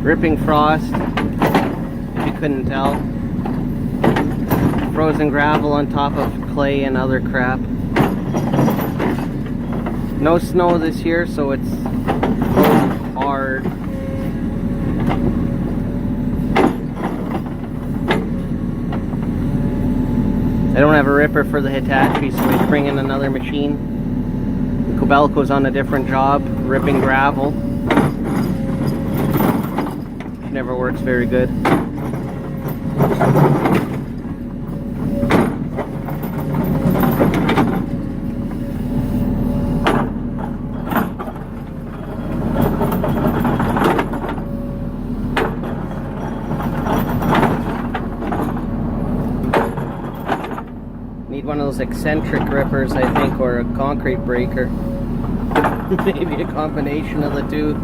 Ripping frost, if you couldn't tell. Frozen gravel on top of clay and other crap. No snow this year, so it's hard. I don't have a ripper for the Hitachi, so I bring in another machine. Kobelco's on a different job, ripping gravel. Never works very good. Need one of those eccentric rippers, I think, or a concrete breaker. Maybe a combination of the two.